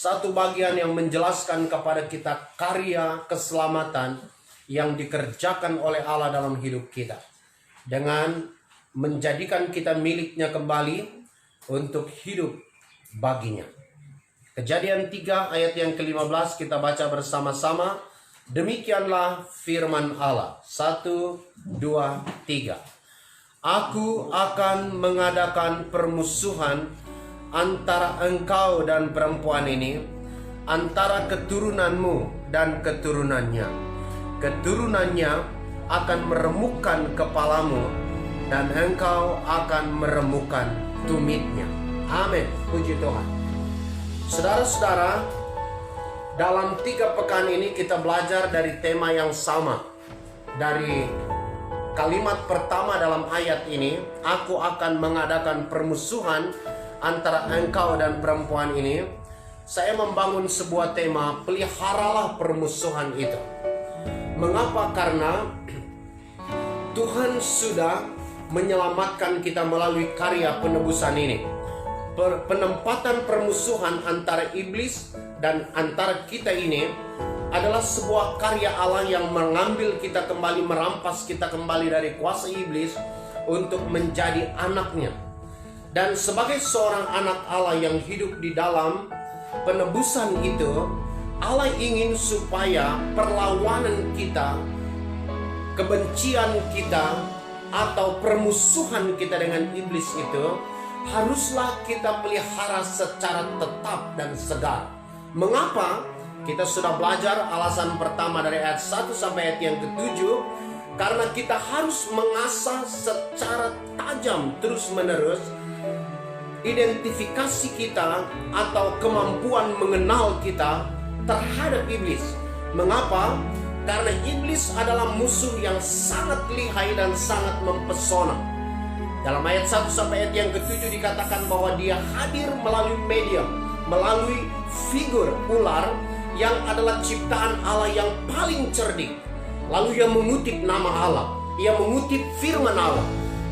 satu bagian yang menjelaskan kepada kita karya keselamatan yang dikerjakan oleh Allah dalam hidup kita, dengan menjadikan kita miliknya kembali untuk hidup baginya. Kejadian 3 ayat yang ke-15 kita baca bersama-sama. Demikianlah firman Allah. 1, 2, 3. Aku akan mengadakan permusuhan antara engkau dan perempuan ini, antara keturunanmu dan keturunannya. Keturunannya akan meremukkan kepalamu, dan engkau akan meremukkan tumitnya. Amin. Puji Tuhan. Saudara-saudara, dalam 3 pekan ini kita belajar dari tema yang sama. Dari kalimat pertama dalam ayat ini, aku akan mengadakan permusuhan antara engkau dan perempuan ini. Saya membangun sebuah tema, peliharalah permusuhan itu. Mengapa? Karena Tuhan sudah menyelamatkan kita melalui karya penebusan ini. Penempatan permusuhan antara iblis dan antara kita ini adalah sebuah karya Allah yang mengambil kita kembali, merampas kita kembali dari kuasa iblis untuk menjadi anaknya. Dan sebagai seorang anak Allah yang hidup di dalam penebusan itu, Allah ingin supaya perlawanan kita, kebencian kita, atau permusuhan kita dengan iblis itu haruslah kita pelihara secara tetap dan segar. Mengapa? Kita sudah belajar alasan pertama dari ayat 1 sampai ayat yang ke-7. Karena kita harus mengasah secara tajam terus-menerus identifikasi kita atau kemampuan mengenal kita terhadap iblis. Mengapa? Karena iblis adalah musuh yang sangat lihai dan sangat mempesona. Dalam ayat 1 sampai ayat yang ke-7 dikatakan bahwa dia hadir melalui medium, melalui figur ular yang adalah ciptaan Allah yang paling cerdik. Lalu ia mengutip nama Allah, ia mengutip firman Allah,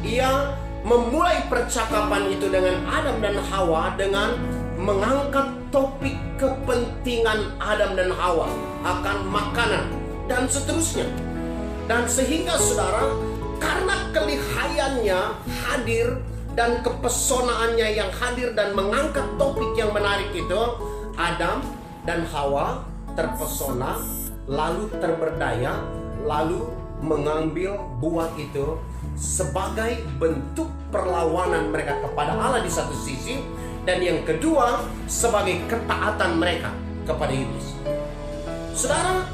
ia memulai percakapan itu dengan Adam dan Hawa dengan mengangkat topik kepentingan Adam dan Hawa akan makanan dan seterusnya. Dan sehingga saudara, karena kelihayannya hadir dan kepesonaannya yang hadir dan mengangkat topik yang menarik itu, Adam dan Hawa terpesona, lalu terberdaya, lalu mengambil buah itu sebagai bentuk perlawanan mereka kepada Allah di satu sisi, dan yang kedua sebagai ketaatan mereka kepada iblis. Saudara,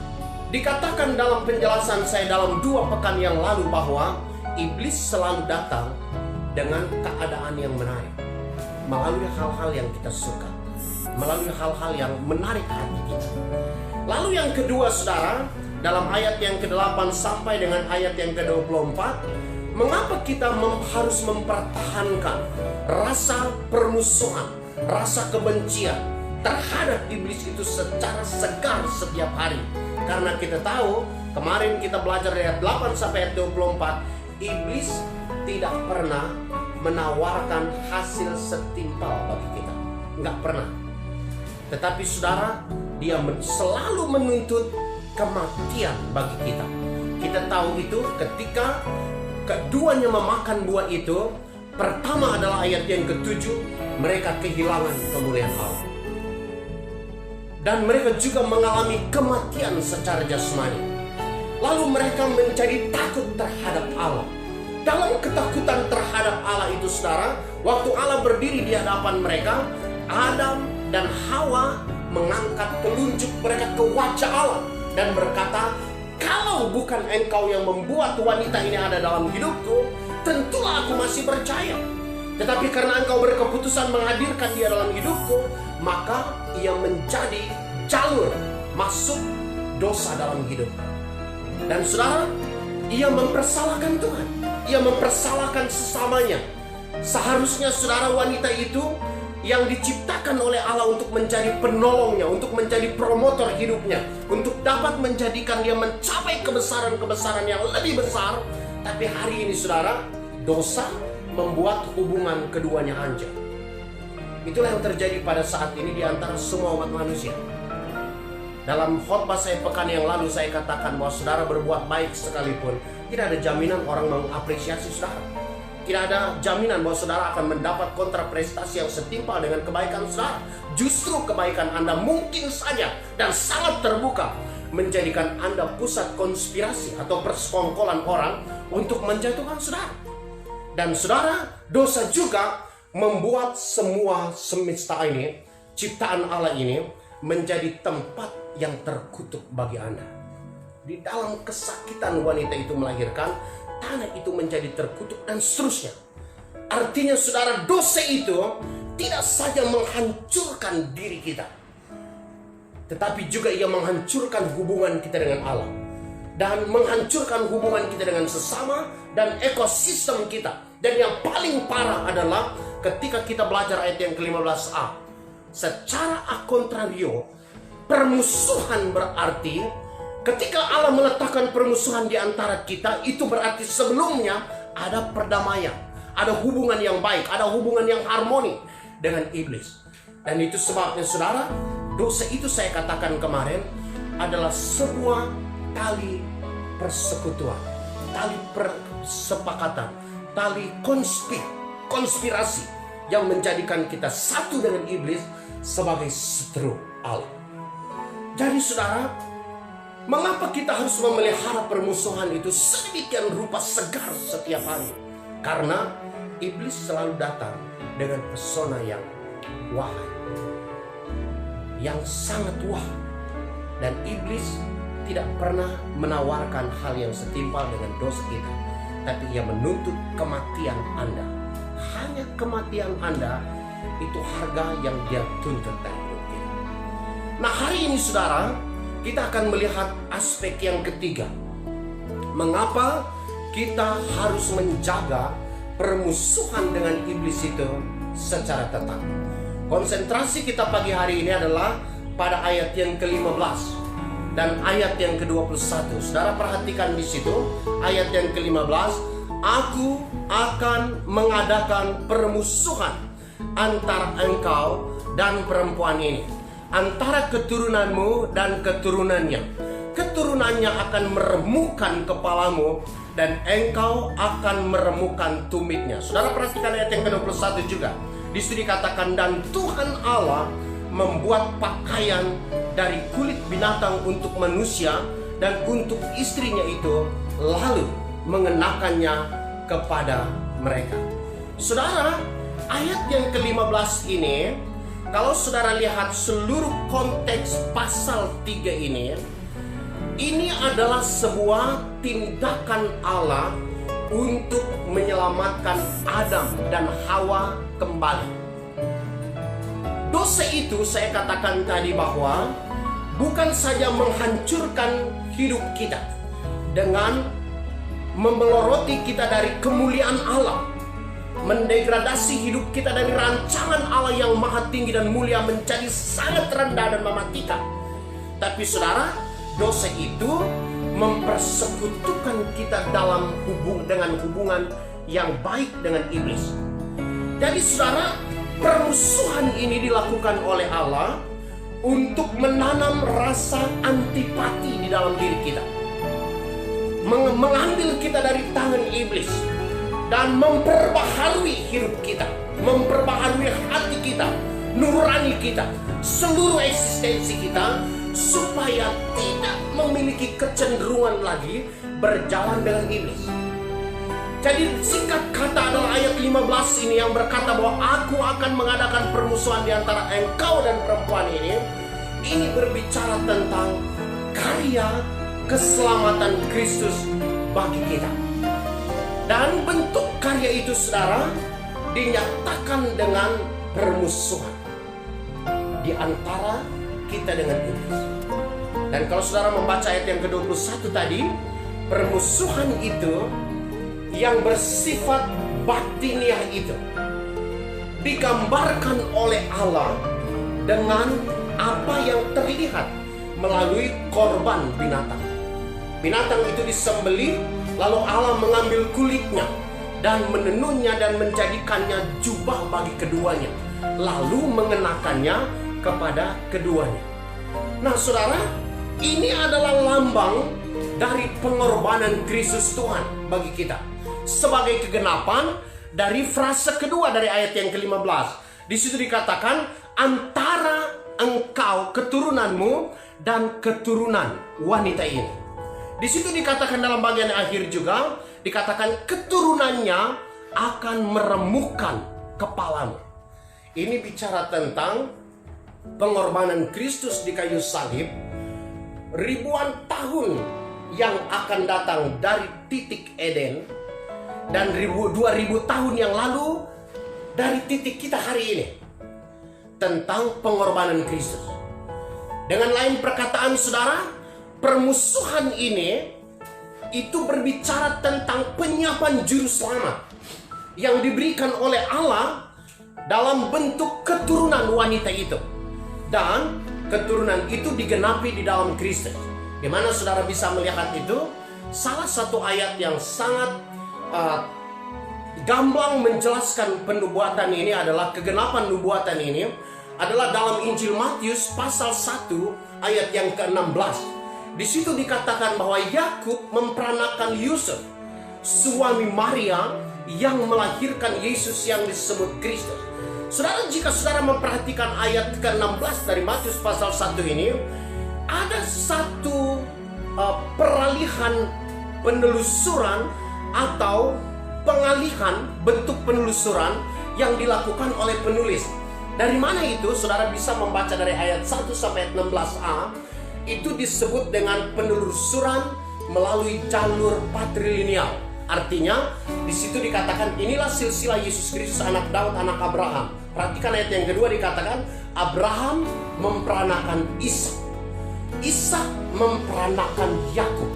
dikatakan dalam penjelasan saya dalam 2 pekan yang lalu bahwa iblis selalu datang dengan keadaan yang menarik, melalui hal-hal yang kita suka, melalui hal-hal yang menarik hati kita. Lalu yang kedua saudara, dalam ayat yang ke-8 sampai dengan ayat yang ke-24, mengapa kita harus mempertahankan rasa permusuhan, rasa kebencian terhadap iblis itu secara segar setiap hari? Karena kita tahu, kemarin kita belajar dari ayat 8 sampai ayat 24, iblis tidak pernah menawarkan hasil setimpal bagi kita. Enggak pernah. Tetapi saudara, dia selalu menuntut kematian bagi kita. Kita tahu itu ketika keduanya memakan buah itu. Pertama adalah ayat yang ke-7, mereka kehilangan kemuliaan Allah. Dan mereka juga mengalami kematian secara jasmani. Lalu mereka menjadi takut terhadap Allah. Dalam ketakutan terhadap Allah itu saudara, waktu Allah berdiri di hadapan mereka, Adam dan Hawa mengangkat telunjuk mereka ke wajah Allah dan berkata, kalau bukan engkau yang membuat wanita ini ada dalam hidupku, tentulah aku masih percaya. Tetapi karena engkau berkeputusan menghadirkan dia dalam hidupku, maka ia menjadi jalur masuk dosa dalam hidup. Dan saudara, ia mempersalahkan Tuhan, ia mempersalahkan sesamanya. Seharusnya saudara, wanita itu yang diciptakan oleh Allah untuk menjadi penolongnya, untuk menjadi promotor hidupnya, untuk dapat menjadikan dia mencapai kebesaran-kebesaran yang lebih besar. Tapi hari ini saudara, dosa membuat hubungan keduanya hancur. Itulah yang terjadi pada saat ini di antara semua umat manusia. Dalam khotbah saya pekan yang lalu saya katakan bahwa saudara berbuat baik sekalipun, tidak ada jaminan orang mengapresiasi saudara. Tidak ada jaminan bahwa saudara akan mendapat kontraprestasi yang setimpal dengan kebaikan saudara. Justru kebaikan Anda mungkin saja dan sangat terbuka menjadikan Anda pusat konspirasi atau persekongkolan orang untuk menjatuhkan saudara. Dan saudara, dosa juga membuat semua semesta ini, ciptaan Allah ini, menjadi tempat yang terkutuk bagi Anda. Di dalam kesakitan wanita itu melahirkan, tanah itu menjadi terkutuk dan seterusnya. Artinya saudara, dosa itu tidak saja menghancurkan diri kita, tetapi juga ia menghancurkan hubungan kita dengan Allah, dan menghancurkan hubungan kita dengan sesama dan ekosistem kita. Dan yang paling parah adalah ketika kita belajar ayat yang ke-15a. Secara a contrario, permusuhan berarti ketika Allah meletakkan permusuhan di antara kita, itu berarti sebelumnya ada perdamaian, ada hubungan yang baik, ada hubungan yang harmoni dengan iblis. Dan itu sebabnya saudara, dosa itu saya katakan kemarin adalah sebuah tali persekutuan, tali persepakatan, tali konspirasi yang menjadikan kita satu dengan iblis sebagai seteru Allah. Jadi saudara, mengapa kita harus memelihara permusuhan itu sedemikian rupa segar setiap hari? Karena iblis selalu datang dengan pesona yang wahai, yang sangat wah. Dan iblis tidak pernah menawarkan hal yang setimpal dengan dosa kita, tapi ia menuntut kematian Anda. Hanya kematian Anda itu harga yang dia tuntut dari hidup kita. Nah, hari ini saudara, kita akan melihat aspek yang ketiga. Mengapa kita harus menjaga permusuhan dengan iblis itu secara tetap. Konsentrasi kita pagi hari ini adalah pada ayat yang ke-15 dan ayat yang ke-21. Saudara perhatikan di situ ayat yang ke-15. Aku akan mengadakan permusuhan antara engkau dan perempuan ini, antara keturunanmu dan keturunannya. Keturunannya akan meremukkan kepalamu dan engkau akan meremukkan tumitnya. Saudara perhatikan ayat yang ke-21 juga. Di situ dikatakan, dan Tuhan Allah membuat pakaian dari kulit binatang untuk manusia dan untuk istrinya itu, lalu mengenakannya kepada mereka. Saudara, ayat yang ke-15 ini, kalau saudara lihat seluruh konteks pasal 3 ini adalah sebuah tindakan Allah untuk menyelamatkan Adam dan Hawa kembali. Dosa itu saya katakan tadi bahwa bukan saja menghancurkan hidup kita dengan memeloroti kita dari kemuliaan Allah, mendegradasi hidup kita dari rancangan Allah yang maha tinggi dan mulia menjadi sangat rendah dan mematikan. Tapi saudara, dosa itu mempersekutukan kita dalam hubungan yang baik dengan iblis. Jadi saudara, permusuhan ini dilakukan oleh Allah untuk menanam rasa antipati di dalam diri kita, mengambil kita dari tangan iblis dan memperbaharui hidup kita, memperbaharui hati kita, nurani kita, seluruh eksistensi kita, supaya tidak memiliki kecenderungan lagi berjalan dengan iblis. Jadi singkat kata adalah ayat 15 ini yang berkata bahwa aku akan mengadakan permusuhan di antara engkau dan perempuan ini. Ini berbicara tentang karya keselamatan Kristus bagi kita. Dan bentuk karya itu saudara dinyatakan dengan permusuhan di antara kita dengan iblis. Dan kalau saudara membaca ayat yang ke-21 tadi, permusuhan itu yang bersifat batiniah itu digambarkan oleh Allah dengan apa yang terlihat melalui korban binatang. Binatang itu disembelih, lalu Allah mengambil kulitnya dan menenunnya dan menjadikannya jubah bagi keduanya. lalu mengenakannya kepada keduanya. Nah saudara, ini adalah lambang dari pengorbanan Kristus Tuhan bagi kita, sebagai kegenapan dari frase kedua dari ayat yang ke-15. Di situ dikatakan antara engkau, keturunanmu, dan keturunan wanita ini. Di situ dikatakan dalam bagian akhir juga, dikatakan keturunannya akan meremukkan kepalamu. Ini bicara tentang pengorbanan Kristus di kayu salib, ribuan tahun yang akan datang dari titik Eden, dan 2000 tahun yang lalu dari titik kita hari ini, tentang pengorbanan Kristus. Dengan lain perkataan saudara, permusuhan ini itu berbicara tentang penyiapan juru selamat yang diberikan oleh Allah dalam bentuk keturunan wanita itu, dan keturunan itu digenapi di dalam Kristus. Di mana saudara bisa melihat itu? Salah satu ayat yang sangat gamblang menjelaskan penubuatan ini adalah kegenapan nubuatan ini adalah dalam Injil Matius pasal 1 ayat yang ke-16. Di situ dikatakan bahwa Yakub memperanakan Yusuf, suami Maria yang melahirkan Yesus yang disebut Kristus. Saudara, jika saudara memperhatikan ayat ke-16 dari Matius pasal 1 ini, ada satu peralihan penelusuran atau pengalihan bentuk penelusuran yang dilakukan oleh penulis. Dari mana itu? Saudara bisa membaca dari ayat 1 sampai 16a. Itu disebut dengan penelusuran melalui jalur patrilineal. Artinya di situ dikatakan inilah silsilah Yesus Kristus anak Daud anak Abraham. Perhatikan ayat yang kedua, dikatakan Abraham memperanakan Ishak, Ishak memperanakan Yakub,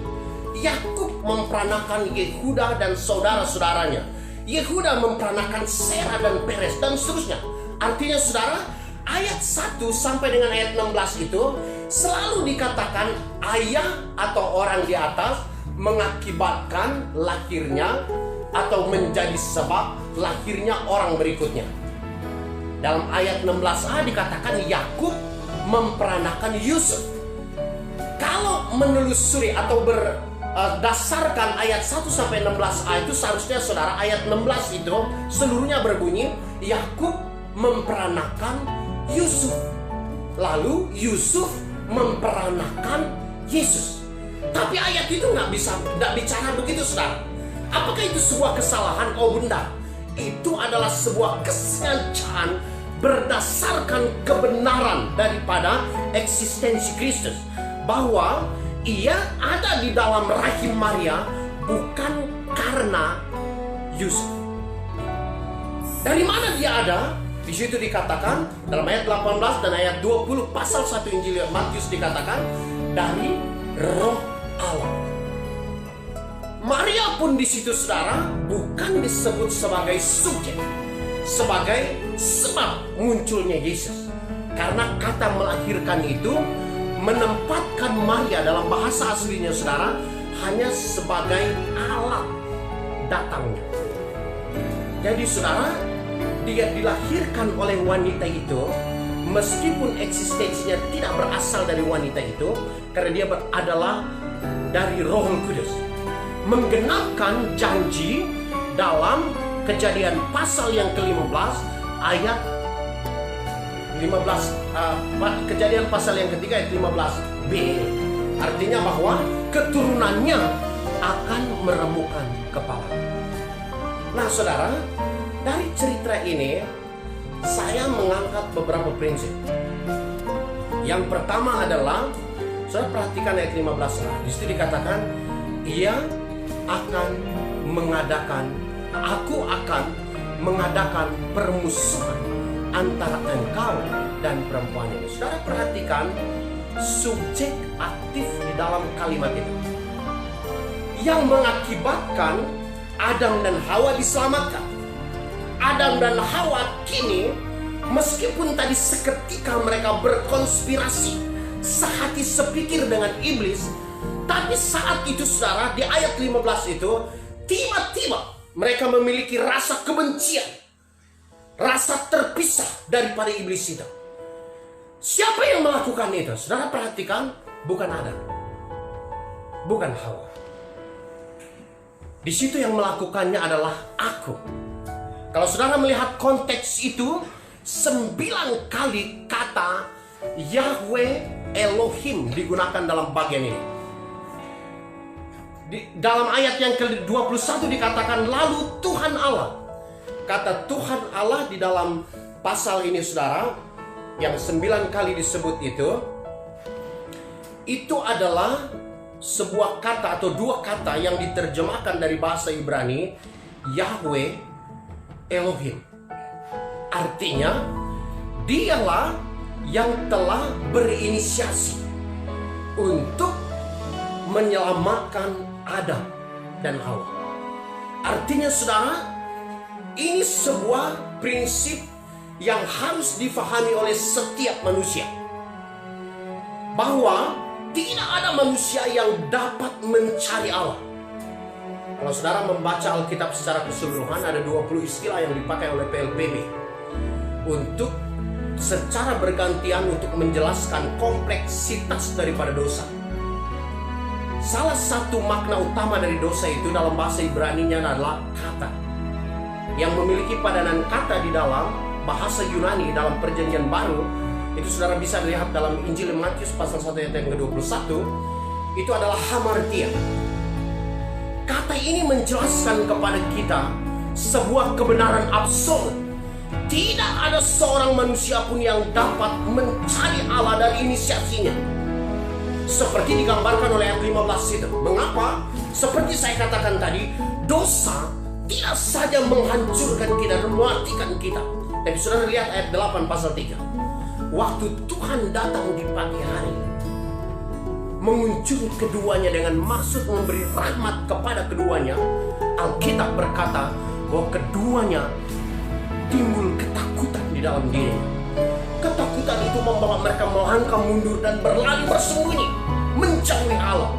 Yakub memperanakan Yehuda dan saudara-saudaranya, Yehuda memperanakan Serah dan Peres, dan seterusnya. Artinya saudara, ayat 1 sampai dengan ayat 16 itu selalu dikatakan ayah atau orang di atas mengakibatkan lahirnya atau menjadi sebab lahirnya orang berikutnya. Dalam ayat 16a dikatakan Yakub memperanakan Yusuf. Kalau menelusuri atau berdasarkan ayat 1 sampai 16a itu seharusnya saudara, ayat 16 itu seluruhnya berbunyi Yakub memperanakan Yusuf, lalu Yusuf memperanakan Yesus. Tapi ayat itu nggak bicara begitu saudara. Apakah itu sebuah kesalahan? Oh bunda, itu adalah sebuah kesengajaan berdasarkan kebenaran daripada eksistensi Kristus, bahwa ia ada di dalam rahim Maria bukan karena Yusuf. Dari mana dia ada? Di situ dikatakan dalam ayat 18 dan ayat 20 pasal 1 Injil Matius dikatakan dari Roh Allah. Maria pun di situ saudara bukan disebut sebagai subjek, sebagai sebab munculnya Yesus. Karena kata melahirkan itu menempatkan Maria dalam bahasa aslinya saudara hanya sebagai alat datangnya. Jadi saudara, dia dilahirkan oleh wanita itu meskipun eksistensinya tidak berasal dari wanita itu, karena dia adalah dari Roh Kudus, menggenapkan janji dalam Kejadian pasal yang ke-15 ayat 15, Kejadian pasal yang ketiga ayat 15b. Artinya bahwa keturunannya akan meremukkan kepala. Nah saudara, dari cerita ini saya mengangkat beberapa prinsip. Yang pertama adalah, saudara perhatikan ayat 15a. Di situ dikatakan ia akan mengadakan, aku akan mengadakan permusuhan antara engkau dan perempuan ini. Saudara perhatikan subjek aktif di dalam kalimat itu yang mengakibatkan Adam dan Hawa diselamatkan. Adam dan Hawa kini meskipun tadi seketika mereka berkonspirasi, sehati sepikir dengan iblis, tapi saat itu saudara di ayat 15 itu tiba-tiba mereka memiliki rasa kebencian, rasa terpisah daripada iblis itu. Siapa yang melakukan itu? Saudara perhatikan, bukan Adam, bukan Hawa. Di situ yang melakukannya adalah aku. Kalau saudara melihat konteks itu, 9 kali kata Yahweh Elohim digunakan dalam bagian ini. Dalam ayat yang ke-21 dikatakan lalu Tuhan Allah. Kata Tuhan Allah di dalam pasal ini saudara, yang 9 kali disebut itu adalah sebuah kata atau 2 kata yang diterjemahkan dari bahasa Ibrani, Yahweh Elohim. Artinya, dialah yang telah berinisiasi untuk menyelamatkan Adam dan Hawa. Artinya saudara, ini sebuah prinsip yang harus difahami oleh setiap manusia, bahwa tidak ada manusia yang dapat mencari Allah. Kalau saudara membaca Alkitab secara keseluruhan, ada 20 istilah yang dipakai oleh PLPB untuk secara bergantian untuk menjelaskan kompleksitas daripada dosa. Salah satu makna utama dari dosa itu dalam bahasa Ibraninya adalah kata, yang memiliki padanan kata di dalam bahasa Yunani dalam Perjanjian Baru. Itu saudara bisa lihat dalam Injil Matius pasal 1 ayat yang ke-21. Itu adalah hamartia. Kata ini menjelaskan kepada kita sebuah kebenaran absolut. Tidak ada seorang manusia pun yang dapat mencari Allah dari inisiasinya. Seperti digambarkan oleh ayat 15 itu. Mengapa? Seperti saya katakan tadi, dosa tidak saja menghancurkan kita dan mematikan kita. Tapi saudara lihat ayat 8 pasal 3. Waktu Tuhan datang di pagi hari, mengunjungi keduanya dengan maksud memberi rahmat kepada keduanya, Alkitab berkata bahwa keduanya timbul ketakutan di dalam dirinya. Ketakutan itu membawa mereka melangkah mundur dan berlari bersembunyi, menjauhi Allah.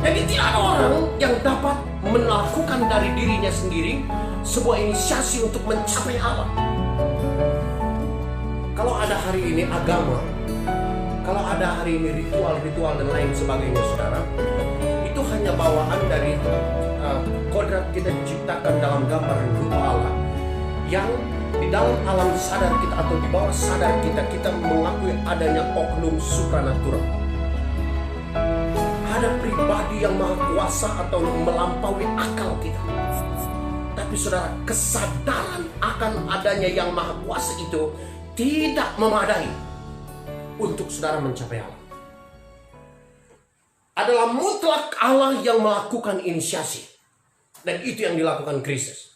Jadi tidak ada orang yang dapat melakukan dari dirinya sendiri sebuah inisiasi untuk mencapai Allah. Kalau ada hari ini agama, kalau ada hari ini ritual-ritual dan lain sebagainya saudara, itu hanya bawaan dari kodrat kita diciptakan dalam gambar dan rupa Allah, yang di dalam alam sadar kita atau di bawah sadar kita mengakui adanya oknum supranatural. Ada pribadi yang maha kuasa atau melampaui akal kita. Tapi saudara, kesadaran akan adanya yang maha kuasa itu tidak memadai untuk saudara mencapai Allah. Adalah mutlak Allah yang melakukan inisiasi. Dan itu yang dilakukan Kristus.